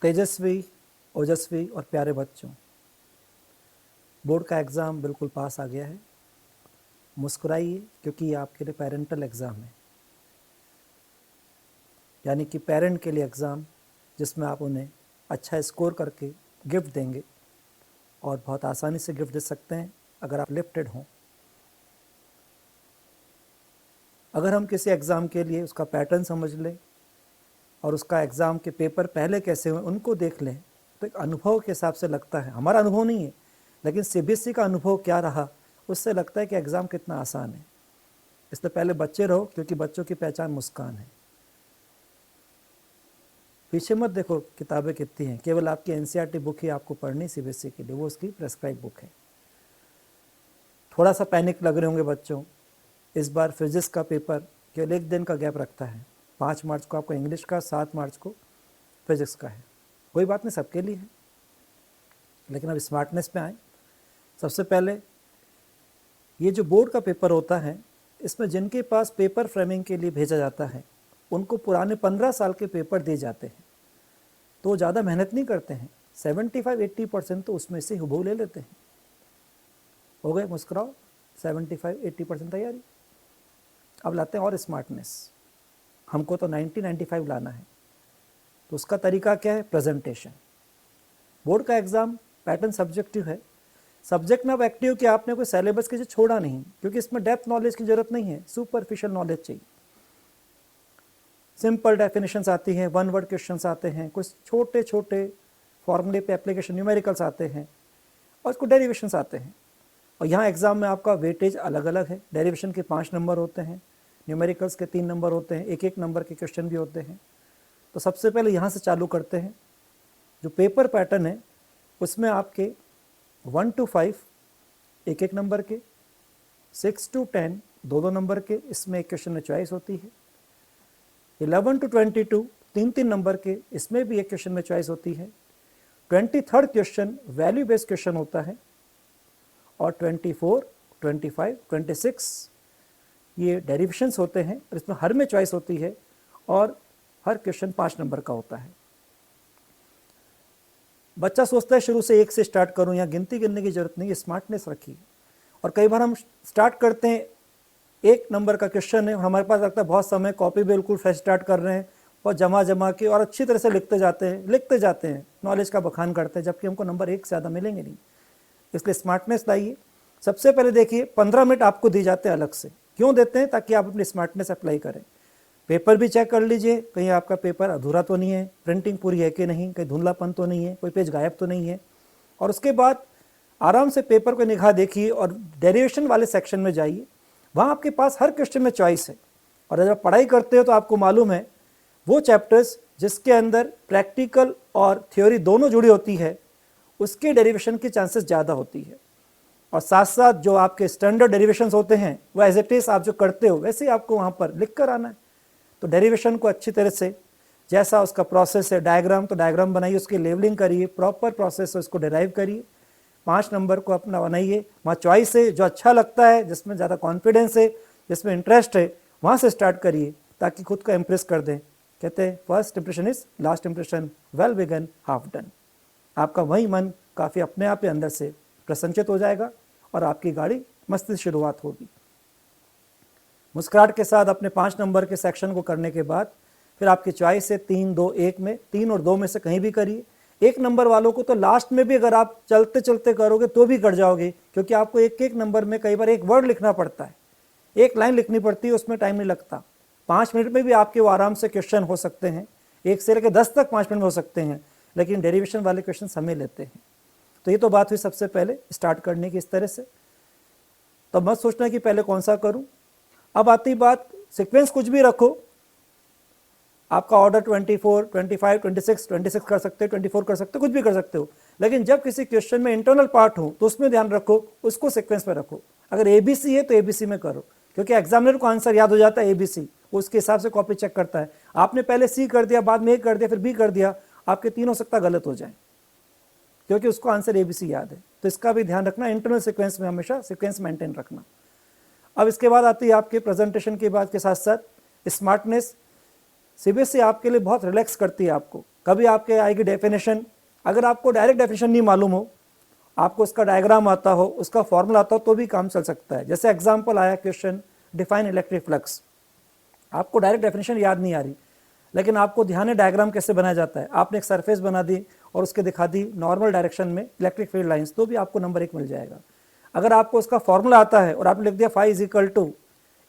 तेजस्वी, ओजस्वी और प्यारे बच्चों, बोर्ड का एग्ज़ाम बिल्कुल पास आ गया है। मुस्कुराइए क्योंकि ये आपके लिए पेरेंटल एग्ज़ाम है, यानी कि पेरेंट के लिए एग्ज़ाम जिसमें आप उन्हें अच्छा स्कोर करके गिफ्ट देंगे और बहुत आसानी से गिफ्ट दे सकते हैं अगर आप लिफ्टेड हों। अगर हम किसी एग्ज़ाम के लिए उसका पैटर्न समझ लें और उसका एग्ज़ाम के पेपर पहले कैसे हुए उनको देख लें तो एक अनुभव के हिसाब से लगता है, हमारा अनुभव नहीं है लेकिन सीबीएसई का अनुभव क्या रहा उससे लगता है कि एग्ज़ाम कितना आसान है। इसलिए पहले बच्चे रहो क्योंकि बच्चों की पहचान मुस्कान है। पीछे मत देखो किताबें कितनी हैं, केवल आपकी एनसीईआरटी बुक ही आपको पढ़नी सीबीएसई के लिए, वो उसकी प्रेस्क्राइब बुक है। थोड़ा सा पैनिक लग रहे होंगे बच्चों, इस बार फिजिक्स का पेपर केवल 1 दिन का गैप रखता है। 5 मार्च को आपको इंग्लिश का, 7 मार्च को फिजिक्स का है। कोई बात नहीं, सबके लिए है। लेकिन अब स्मार्टनेस पे आए। सबसे पहले ये जो बोर्ड का पेपर होता है इसमें जिनके पास पेपर फ्रेमिंग के लिए भेजा जाता है उनको पुराने 15 साल के पेपर दिए जाते हैं, तो वो ज़्यादा मेहनत नहीं करते हैं। 75-80% तो उसमें से हुबहू ले लेते हैं। हो गए, मुस्कुराओ। 75-80% तैयारी। अब लाते हैं और स्मार्टनेस। हमको तो 90-95 लाना है, तो उसका तरीका क्या है? प्रेजेंटेशन। बोर्ड का एग्ज़ाम पैटर्न सब्जेक्टिव है। सब्जेक्ट में अब एक्टिव कि आपने कोई सिलेबस किसी छोड़ा नहीं, क्योंकि इसमें डेप्थ नॉलेज की ज़रूरत नहीं है, सुपरफिशियल नॉलेज चाहिए। सिंपल डेफिनेशंस आती हैं, 1 वर्ड क्वेश्चंस आते हैं, कुछ छोटे छोटे फॉर्मूले पे एप्लीकेशन न्यूमेरिकल्स आते हैं और कुछ डेरिवेशंस आते हैं। और यहाँ एग्ज़ाम में आपका वेटेज अलग अलग है। डेरिवेशन के 5 नंबर होते हैं, न्यूमेरिकल्स के 3 नंबर होते हैं, 1-1 नंबर के क्वेश्चन भी होते हैं। तो सबसे पहले यहाँ से चालू करते हैं। जो पेपर पैटर्न है उसमें आपके 1 to 5 1-1 नंबर के, 6 to 10 2-2 नंबर के, इसमें एक क्वेश्चन में चॉइस होती है। 11 to 22 3-3 नंबर के, इसमें भी एक क्वेश्चन में चॉइस होती है। 23rd question value based question होता है और 24, 25, 26 ये डेरिवेशंस होते हैं और इसमें हर में चॉइस होती है और हर क्वेश्चन 5 नंबर का होता है। बच्चा सोचता है शुरू से 1 से स्टार्ट करूं, या गिनती गिनने की जरूरत नहीं है, स्मार्टनेस रखिए। और कई बार हम स्टार्ट करते हैं, 1 नंबर का क्वेश्चन है, हमारे पास लगता है बहुत समय, कॉपी बिल्कुल फ्रेश स्टार्ट कर रहे हैं और जमा के और अच्छी तरह से लिखते जाते हैं, नॉलेज का बखान करते हैं, जबकि हमको नंबर 1 से ज़्यादा मिलेंगे नहीं। इसलिए स्मार्टनेस लाइए। सबसे पहले देखिए 15 मिनट आपको दिए जाते हैं अलग से। क्यों देते हैं? ताकि आप अपनी स्मार्टनेस अप्लाई करें। पेपर भी चेक कर लीजिए, कहीं आपका पेपर अधूरा तो नहीं है, प्रिंटिंग पूरी है कि नहीं, कहीं धुंधलापन तो नहीं है, कोई पेज गायब तो नहीं है। और उसके बाद आराम से पेपर को निगाह देखिए और डेरिवेशन वाले सेक्शन में जाइए। वहाँ आपके पास हर क्वेश्चन में चॉइस है। और जब पढ़ाई करते हो तो आपको मालूम है वो चैप्टर्स जिसके अंदर प्रैक्टिकल और थ्योरी दोनों जुड़ी होती है उसके डेरिवेशन की चांसेस ज़्यादा होती है। और साथ साथ जो आपके स्टैंडर्ड डेरिवेशंस होते हैं वो एज इट इज आप जो करते हो वैसे ही आपको वहाँ पर लिख कर आना है। तो डेरिवेशन को अच्छी तरह से, जैसा उसका प्रोसेस है, डायग्राम तो डायग्राम बनाइए, उसकी लेवलिंग करिए, प्रॉपर प्रोसेस है उसको डिराइव करिए, 5 नंबर को अपना बनाइए। वहाँ चॉइस है, जो अच्छा लगता है, जिसमें ज़्यादा कॉन्फिडेंस है, जिसमें इंटरेस्ट है, वहाँ से स्टार्ट करिए ताकि खुद को इम्प्रेस कर दें। कहते हैं first impression is last impression, well begin half done. आपका वही मन काफ़ी अपने आप ही अंदर से प्रसन्नचित हो जाएगा और आपकी गाड़ी मस्त शुरुआत होगी। मुस्कुराहट के साथ अपने 5 नंबर के सेक्शन को करने के बाद फिर आपकी चॉइस है 3, 2, 1 में, 3 और 2 में से कहीं भी करिए। 1 नंबर वालों को तो लास्ट में भी अगर आप चलते चलते करोगे तो भी कर जाओगे, क्योंकि आपको 1-1 नंबर में कई बार 1 वर्ड लिखना पड़ता है, 1 लाइन लिखनी पड़ती है, उसमें टाइम नहीं लगता। 5 मिनट में भी आपके वो आराम से क्वेश्चन हो सकते हैं, 1 से लेकर 10 तक 5 मिनट में हो सकते हैं, लेकिन डेरिवेशन वाले क्वेश्चन समय लेते हैं। तो ये तो बात हुई सबसे पहले स्टार्ट करने की इस तरह से। तो मत सोचना कि पहले कौन सा करूं। अब आती बात, सीक्वेंस कुछ भी रखो, आपका ऑर्डर 24, 25, 26 कर सकते हो, 24 कर सकते हो, कुछ भी कर सकते हो, लेकिन जब किसी क्वेश्चन में इंटरनल पार्ट हो तो उसमें ध्यान रखो, उसको सीक्वेंस में रखो। अगर ABC है तो ABC में करो, क्योंकि एग्जामिनर को आंसर याद हो जाता है ABC, उसके हिसाब से कॉपी चेक करता है। आपने पहले C कर दिया, बाद में A कर दिया, फिर B कर दिया, आपके 3 हो सकता गलत हो जाए, क्योंकि उसको आंसर ABC याद है। तो इसका भी ध्यान रखना, इंटरनल सीक्वेंस में हमेशा सीक्वेंस मेंटेन रखना। अब इसके बाद आती है आपके प्रेजेंटेशन के बाद के साथ साथ स्मार्टनेस। सीबीएसई आपके लिए बहुत रिलैक्स करती है आपको। कभी आपके आएगी डेफिनेशन, अगर आपको डायरेक्ट डेफिनेशन नहीं मालूम हो, आपको उसका डायग्राम आता हो, उसका फॉर्मूला आता हो, तो भी काम चल सकता है। जैसे एग्जांपल आया क्वेश्चन, डिफाइन इलेक्ट्रिक फ्लक्स। आपको डायरेक्ट डेफिनेशन याद नहीं आ रही, लेकिन आपको ध्यान है डायग्राम कैसे बनाया जाता है। आपने एक सरफेस बना दी और उसके दिखा दी नॉर्मल डायरेक्शन में इलेक्ट्रिक फील्ड लाइंस, तो भी आपको नंबर 1 मिल जाएगा। अगर आपको उसका फॉर्मूला आता है और आपने लिख दिया phi is equal to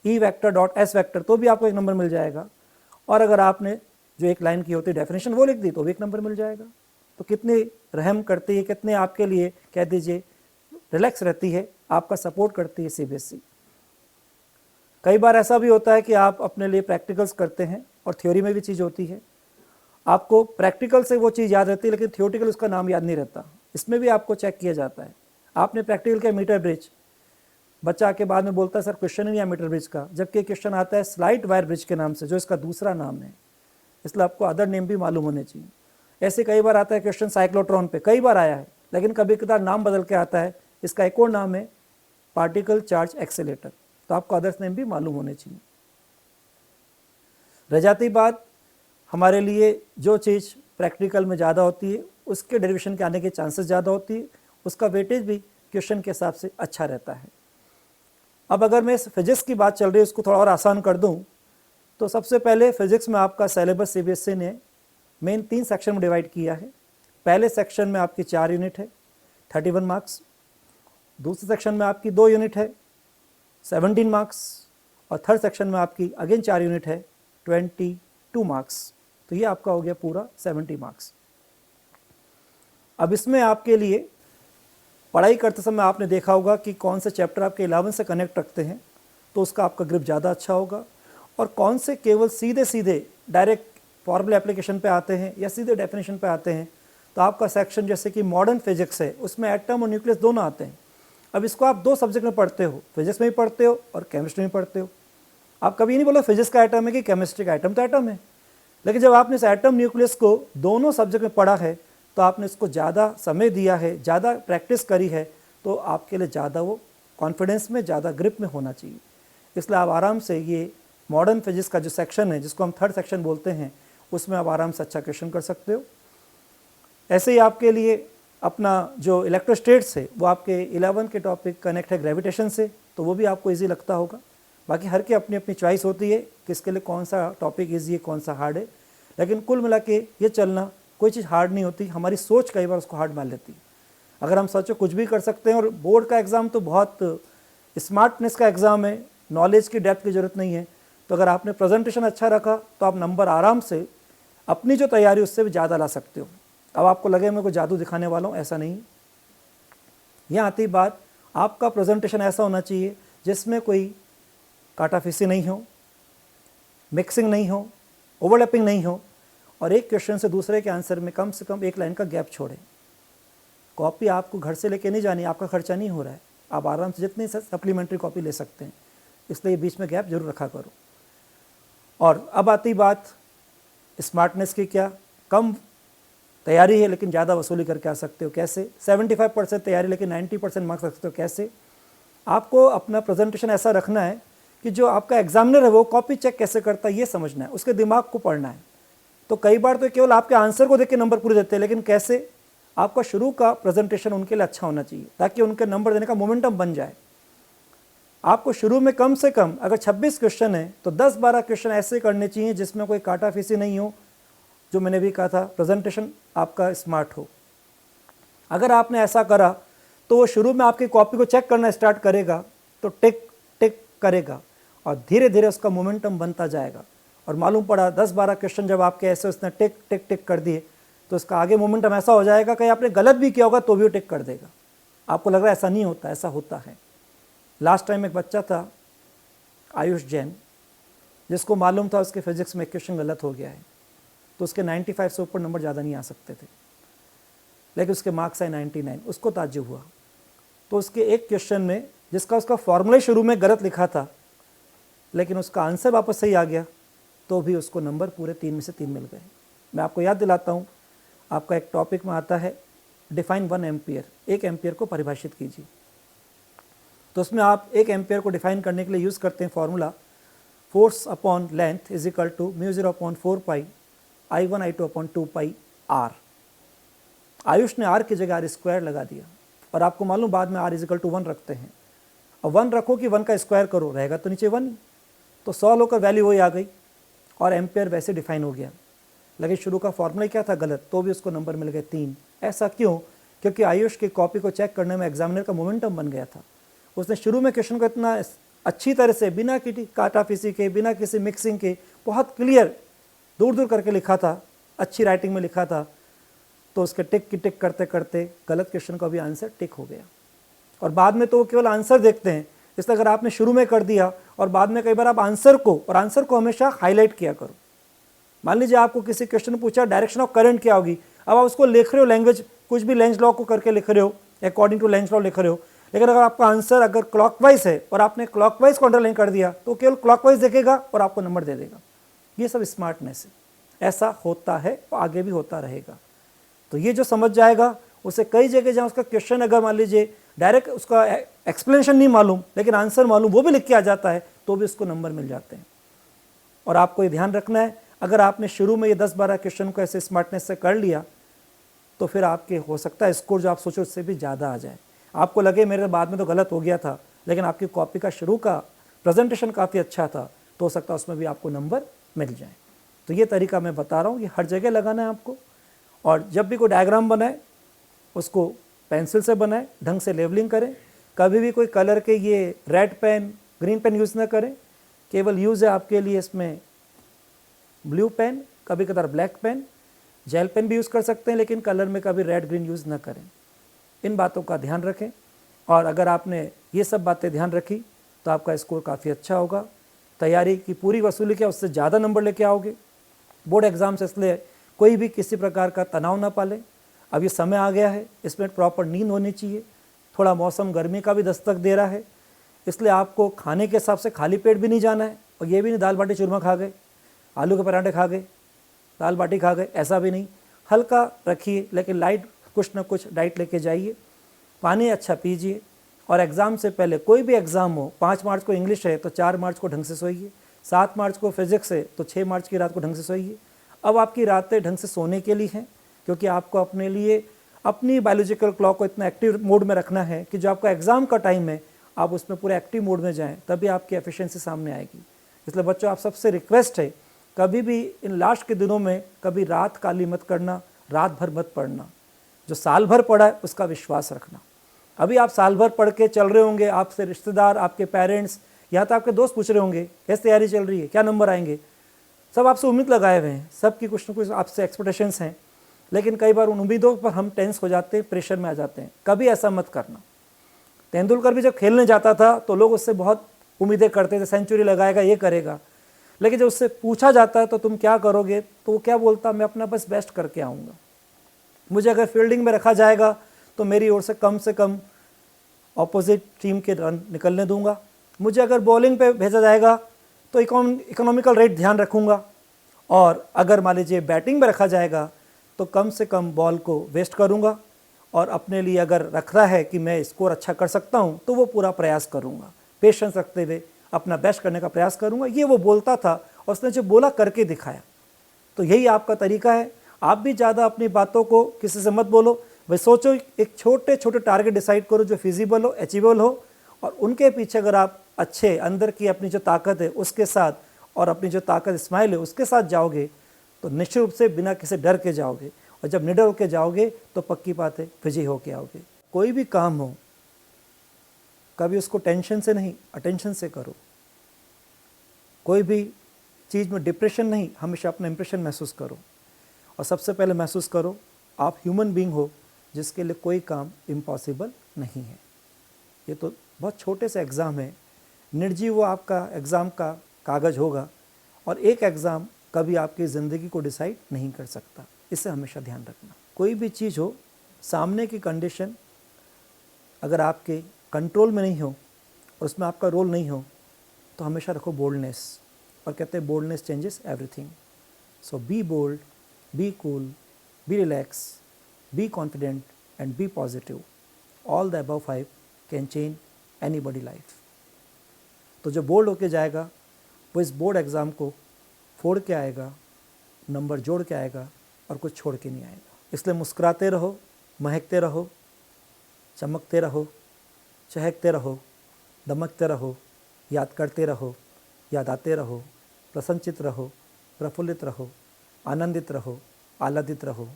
E vector dot S vector, तो भी आपको 1 नंबर मिल जाएगा। और अगर आपने जो एक लाइन की होती है डेफिनेशन वो लिख दी, तो भी 1 नंबर मिल जाएगा। तो कितनी रहम करती है, कितने आपके लिए कह दीजिए रिलैक्स रहती है, आपका सपोर्ट करती है सीबीएसई। कई बार ऐसा भी होता है कि आप अपने लिए प्रैक्टिकल्स करते हैं और थ्योरी में भी चीज़ होती है, आपको प्रैक्टिकल से वो चीज़ याद रहती है लेकिन थ्योरेटिकल उसका नाम याद नहीं रहता। इसमें भी आपको चेक किया जाता है। आपने प्रैक्टिकल किया मीटर ब्रिज, बच्चा आके बाद में बोलता है सर क्वेश्चन ही नहीं है मीटर ब्रिज का, जबकि क्वेश्चन आता है स्लाइट वायर ब्रिज के नाम से, जो इसका दूसरा नाम है। इसलिए आपको अदर नेम भी मालूम होने चाहिए। ऐसे कई बार आता है क्वेश्चन साइक्लोट्रॉन पे, कई बार आया है, लेकिन कभी कभार नाम बदल के आता है, इसका एक और नाम है पार्टिकल चार्ज एक्सेलेटर। तो आपको अदर्स नेम भी मालूम होने चाहिए। रह जाती बात हमारे लिए जो चीज़ प्रैक्टिकल में ज़्यादा होती है उसके डेरिवेशन के आने के चांसेस ज़्यादा होती है, उसका वेटेज भी क्वेश्चन के हिसाब से अच्छा रहता है। अब अगर मैं फिजिक्स की बात चल रही है उसको थोड़ा और आसान कर दूं, तो सबसे पहले फिजिक्स में आपका सिलेबस सीबीएसई ने मेन 3 सेक्शन में डिवाइड किया है। पहले सेक्शन में आपकी 4 यूनिट है 31 मार्क्स, दूसरे सेक्शन में आपकी 2 यूनिट है 17 मार्क्स, और थर्ड सेक्शन में आपकी अगेन 4 यूनिट है 22 मार्क्स। तो ये आपका हो गया पूरा 70 मार्क्स। अब इसमें आपके लिए पढ़ाई करते समय आपने देखा होगा कि कौन से चैप्टर आपके 11 से कनेक्ट रखते हैं, तो उसका आपका ग्रिप ज़्यादा अच्छा होगा, और कौन से केवल सीधे सीधे डायरेक्ट फॉर्मूला एप्लीकेशन पे आते हैं या सीधे डेफिनेशन पे आते हैं। तो आपका सेक्शन जैसे कि मॉडर्न फिजिक्स है, उसमें एटम और न्यूक्लियस दोनों आते हैं। अब इसको आप 2 सब्जेक्ट में पढ़ते हो, फिजिक्स में भी पढ़ते हो और केमिस्ट्री में पढ़ते हो। आप कभी नहीं बोलो फिजिक्स का एटम है कि केमिस्ट्री का एटम, तो एटम है। लेकिन जब आपने इस एटम न्यूक्लियस को दोनों सब्जेक्ट में पढ़ा है, तो आपने इसको ज़्यादा समय दिया है, ज़्यादा प्रैक्टिस करी है, तो आपके लिए ज़्यादा वो कॉन्फिडेंस में, ज़्यादा ग्रिप में होना चाहिए। इसलिए आप आराम से ये मॉडर्न फिजिक्स का जो सेक्शन है, जिसको हम थर्ड सेक्शन बोलते हैं, उसमें आप आराम से अच्छा क्वेश्चन कर सकते हो। ऐसे ही आपके लिए अपना जो इलेक्ट्रोस्टेट्स है वो आपके 11 के टॉपिक कनेक्ट है ग्रेविटेशन से, तो वो भी आपको ईजी लगता होगा। बाकी हर की अपनी अपनी चॉइस होती है किसके लिए कौन सा टॉपिक ईजी है, कौन सा हार्ड है। लेकिन कुल मिला के ये चलना, कोई चीज़ हार्ड नहीं होती, हमारी सोच कई बार उसको हार्ड मान लेती है। अगर हम सोचो कुछ भी कर सकते हैं, और बोर्ड का एग्ज़ाम तो बहुत स्मार्टनेस का एग्ज़ाम है, नॉलेज की डेप्थ की ज़रूरत नहीं है। तो अगर आपने प्रेजेंटेशन अच्छा रखा तो आप नंबर आराम से अपनी जो तैयारी उससे भी ज़्यादा ला सकते हो। अब आपको लगे मैं कोई जादू दिखाने वाला हूँ, ऐसा नहीं। यहाँ आती बात, आपका प्रेजेंटेशन ऐसा होना चाहिए जिसमें कोई काटाफिसी नहीं हो, मिक्सिंग नहीं हो, ओवरलैपिंग नहीं हो, और एक क्वेश्चन से दूसरे के आंसर में कम से कम 1 लाइन का गैप छोड़े। कॉपी आपको घर से लेके नहीं जानी, आपका खर्चा नहीं हो रहा है, आप आराम से जितनी सप्लीमेंट्री कॉपी ले सकते हैं, इसलिए बीच में गैप जरूर रखा करो। और अब आती बात स्मार्टनेस की, क्या कम तैयारी है लेकिन ज़्यादा वसूली करके आ सकते हो, कैसे? 75% तैयारी लेकिन 90% मार्क्स रख सकते हो, कैसे? आपको अपना प्रेजेंटेशन ऐसा रखना है कि जो आपका एग्जामिनर है वो कॉपी चेक कैसे करता है ये समझना है, उसके दिमाग को पढ़ना है। तो कई बार तो केवल आपके आंसर को देख के नंबर पूरे देते हैं, लेकिन कैसे? आपका शुरू का प्रेजेंटेशन उनके लिए अच्छा होना चाहिए ताकि उनके नंबर देने का मोमेंटम बन जाए। आपको शुरू में कम से कम अगर 26 क्वेश्चन है तो 10-12 क्वेश्चन ऐसे करने चाहिए जिसमें कोई काटाफीसी नहीं हो, जो मैंने भी कहा था प्रेजेंटेशन आपका स्मार्ट हो। अगर आपने ऐसा करा तो वो शुरू में आपकी कॉपी को चेक करना स्टार्ट करेगा, तो टिक टिक करेगा और धीरे धीरे उसका मोमेंटम बनता जाएगा। और मालूम पड़ा 10-12 क्वेश्चन जब आपके ऐसे उसने टिक टिक टिक कर दिए, तो उसका आगे मोमेंटम ऐसा हो जाएगा कि आपने गलत भी किया होगा तो भी वो टिक कर देगा। आपको लग रहा है ऐसा नहीं होता, ऐसा होता है। लास्ट टाइम एक बच्चा था आयुष जैन, जिसको मालूम था उसके फिजिक्स में क्वेश्चन गलत हो गया है, तो उसके 95 से ऊपर नंबर ज़्यादा नहीं आ सकते थे, लेकिन उसके मार्क्स आए 99। उसको ताज्जुब हुआ। तो उसके एक क्वेश्चन में जिसका उसका फॉर्मूला शुरू में गलत लिखा था, लेकिन उसका आंसर वापस सही आ गया, तो भी उसको नंबर पूरे 3 में से 3 मिल गए। मैं आपको याद दिलाता हूँ, आपका एक टॉपिक में आता है डिफाइन 1 एम्पियर, 1 एम्पियर को परिभाषित कीजिए। तो उसमें आप 1 एम्पियर को डिफाइन करने के लिए यूज़ करते हैं formula force upon length is equal to mu 0/4 pi I1 I2 upon 2 pi R। Ayush ने R की जगह R स्क्वायर लगा दिया, और आपको मालूम बाद में R इज इक्वल टू 1 रखते हैं। और 1 रखो कि 1 का स्क्वायर करो, रहेगा तो नीचे 1 ही, तो सॉल्व होकर वैल्यू वही आ गई और एम्पेयर वैसे डिफाइन हो गया। लेकिन शुरू का फॉर्मूला क्या था गलत, तो भी उसको नंबर मिल गए 3। ऐसा क्यों? क्योंकि आयुष की कॉपी को चेक करने में एग्जामिनर का मोमेंटम बन गया था। उसने शुरू में क्वेश्चन को इतना अच्छी तरह से, बिना किसी काटाफीसी के, बिना किसी मिक्सिंग के, बहुत क्लियर दूर दूर करके लिखा था, अच्छी राइटिंग में लिखा था। तो उसके टिक की टिक करते करते गलत क्वेश्चन का भी आंसर टिक हो गया। और बाद में तो वो केवल आंसर देखते हैं, इसलिए अगर आपने शुरू में कर दिया और बाद में कई बार आप आंसर को हमेशा हाईलाइट किया करो। मान लीजिए आपको किसी क्वेश्चन ने पूछा डायरेक्शन ऑफ करंट क्या होगी, अब आप उसको लिख रहे हो, लैंग्वेज कुछ भी लेंज लॉ को करके लिख रहे हो, अकॉर्डिंग टू लेंज लॉ लिख रहे हो, लेकिन अगर आपका आंसर अगर क्लॉकवाइज है और आपने क्लॉकवाइज को अंडरलाइन कर दिया तो केवल क्लॉकवाइज देखेगा और आपको नंबर दे देगा। ये सब स्मार्टनेस है, ऐसा होता है और आगे भी होता रहेगा। तो ये जो समझ जाएगा उसे कई जगह जहाँ उसका क्वेश्चन अगर मान लीजिए डायरेक्ट उसका एक्सप्लेनेशन नहीं मालूम लेकिन आंसर मालूम, वो भी लिख के आ जाता है, तो भी उसको नंबर मिल जाते हैं। और आपको ये ध्यान रखना है, अगर आपने शुरू में ये 10-12 क्वेश्चन को ऐसे स्मार्टनेस से कर लिया तो फिर आपके हो सकता है स्कोर जो आप सोचो उससे भी ज़्यादा आ जाए। आपको लगे मेरे बाद में तो गलत हो गया था, लेकिन आपकी कॉपी का शुरू का प्रेजेंटेशन काफ़ी अच्छा था, तो हो सकता है उसमें भी आपको नंबर मिल जाए। तो ये तरीका मैं बता रहा हूँ, ये हर जगह लगाना है आपको। और जब भी कोई डायग्राम बनाए उसको पेंसिल से बनाए, ढंग से लेवलिंग करें। कभी भी कोई कलर के ये red pen, green pen use ना करें, केवल यूज़ है आपके लिए इसमें ब्लू पेन, कभी कभार ब्लैक पेन, जेल पेन भी यूज़ कर सकते हैं, लेकिन कलर में कभी रेड ग्रीन यूज़ ना करें। इन बातों का ध्यान रखें, और अगर आपने ये सब बातें ध्यान रखी तो आपका स्कोर काफ़ी अच्छा होगा। तैयारी की पूरी वसूली क्या, उससे ज़्यादा नंबर लेके आओगे बोर्ड एग्ज़ाम से। इसलिए कोई भी किसी प्रकार का तनाव ना पाले। अब ये समय आ गया है, इसमें प्रॉपर नींद होनी चाहिए। थोड़ा मौसम गर्मी का भी दस्तक दे रहा है, इसलिए आपको खाने के हिसाब से खाली पेट भी नहीं जाना है, और ये भी नहीं दाल बाटी चूरमा खा गए, आलू के पराठे खा गए, दाल बाटी खा गए, ऐसा भी नहीं। हल्का रखिए लेकिन लाइट कुछ ना कुछ डाइट लेके जाइए। पानी अच्छा पीजिए, और एग्ज़ाम से पहले कोई भी एग्ज़ाम हो, 5 मार्च को इंग्लिश है तो 4 मार्च को ढंग से सोइए, 7 मार्च को फिजिक्स है तो 6 मार्च की रात को ढंग से सोइए। अब आपकी रातें ढंग से सोने के लिए हैं, क्योंकि आपको अपने लिए अपनी बायोलॉजिकल क्लॉक को इतना एक्टिव मोड में रखना है कि जो आपका एग्ज़ाम का टाइम है आप उसमें पूरे एक्टिव मोड में जाएं, तभी आपकी एफिशिएंसी सामने आएगी। इसलिए बच्चों, आप सबसे रिक्वेस्ट है, कभी भी इन लास्ट के दिनों में कभी रात काली मत करना, रात भर मत पढ़ना। जो साल भर पढ़ा है उसका विश्वास रखना। अभी आप साल भर पढ़ के चल रहे होंगे, आपसे रिश्तेदार, आपके पेरेंट्स, यहाँ तो आपके दोस्त पूछ रहे होंगे कैसे तैयारी चल रही है, क्या नंबर आएंगे। सब आपसे उम्मीद लगाए हुए हैं, सबकी कुछ ना कुछ आपसे एक्सपेक्टेशंस हैं, लेकिन कई बार उन उम्मीदों पर हम टेंस हो जाते हैं, प्रेशर में आ जाते हैं। कभी ऐसा मत करना। तेंदुलकर भी जब खेलने जाता था तो लोग उससे बहुत उम्मीदें करते थे, सेंचुरी लगाएगा, ये करेगा, लेकिन जब उससे पूछा जाता है तो तुम क्या करोगे, तो वो क्या बोलता, मैं अपना बस बेस्ट करके आऊँगा। मुझे अगर फील्डिंग में रखा जाएगा तो मेरी ओर से कम ऑपोजिट टीम के रन निकलने दूंगा। मुझे अगर बॉलिंग पे भेजा जाएगा तो इकोनॉमिकल रेट ध्यान रखूंगा, और अगर मान लीजिए बैटिंग में रखा जाएगा तो कम से कम बॉल को वेस्ट करूंगा, और अपने लिए अगर रख रहा है कि मैं स्कोर अच्छा कर सकता हूं तो वो पूरा प्रयास करूंगा, पेशेंस रखते हुए अपना बेस्ट करने का प्रयास करूंगा। ये वो बोलता था और उसने जो बोला करके दिखाया। तो यही आपका तरीका है। आप भी ज़्यादा अपनी बातों को किसी से मत बोलो, भाई सोचो, एक छोटे छोटे टारगेट डिसाइड करो जो फिजिबल हो, अचीवेबल हो, और उनके पीछे अगर आप अच्छे अंदर की अपनी जो ताकत है उसके साथ, और अपनी जो ताकत स्माइल है उसके साथ जाओगे तो निश्चित रूप से बिना किसी डर के जाओगे, और जब निडर होकर जाओगे तो पक्की बात है विजयी होके आओगे। कोई भी काम हो कभी उसको टेंशन से नहीं, अटेंशन से करो। कोई भी चीज़ में डिप्रेशन नहीं, हमेशा अपना इंप्रेशन महसूस करो, और सबसे पहले महसूस करो आप ह्यूमन बीइंग हो जिसके लिए कोई काम इम्पॉसिबल नहीं है। ये तो बहुत छोटे से एग्ज़ाम है, निर्जीव वो आपका एग्ज़ाम का कागज़ होगा, और एक एग्ज़ाम कभी आपकी ज़िंदगी को डिसाइड नहीं कर सकता। इसे हमेशा ध्यान रखना। कोई भी चीज़ हो, सामने की कंडीशन अगर आपके कंट्रोल में नहीं हो और उसमें आपका रोल नहीं हो तो हमेशा रखो बोल्डनेस, और कहते हैं boldness changes everything. So be bold, be cool, be relax, be confident and be positive. All the above 5 can change anybody life. तो जो बोल्ड होके जाएगा वो इस बोर्ड एग्ज़ाम को फोड़ के आएगा, नंबर जोड़ के आएगा और कुछ छोड़ के नहीं आएगा। इसलिए मुस्कुराते रहो, महकते रहो, चमकते रहो, चहकते रहो, दमकते रहो, याद करते रहो, याद आते रहो, प्रसन्नचित रहो, प्रफुल्लित रहो, आनंदित रहो, आह्लादित रहो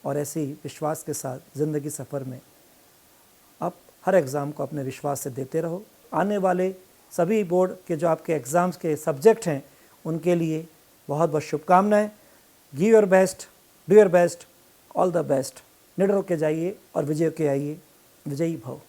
और ऐसे ही विश्वास के साथ ज़िंदगी सफ़र में आप हर एग्ज़ाम को अपने विश्वास से देते रहो। आने वाले सभी बोर्ड के जो आपके एग्ज़ाम्स के सब्जेक्ट हैं उनके लिए बहुत बहुत शुभकामनाएं। Give your best, do your best, all the best. निडर होकर जाइए और विजय के आइए। विजयी भव।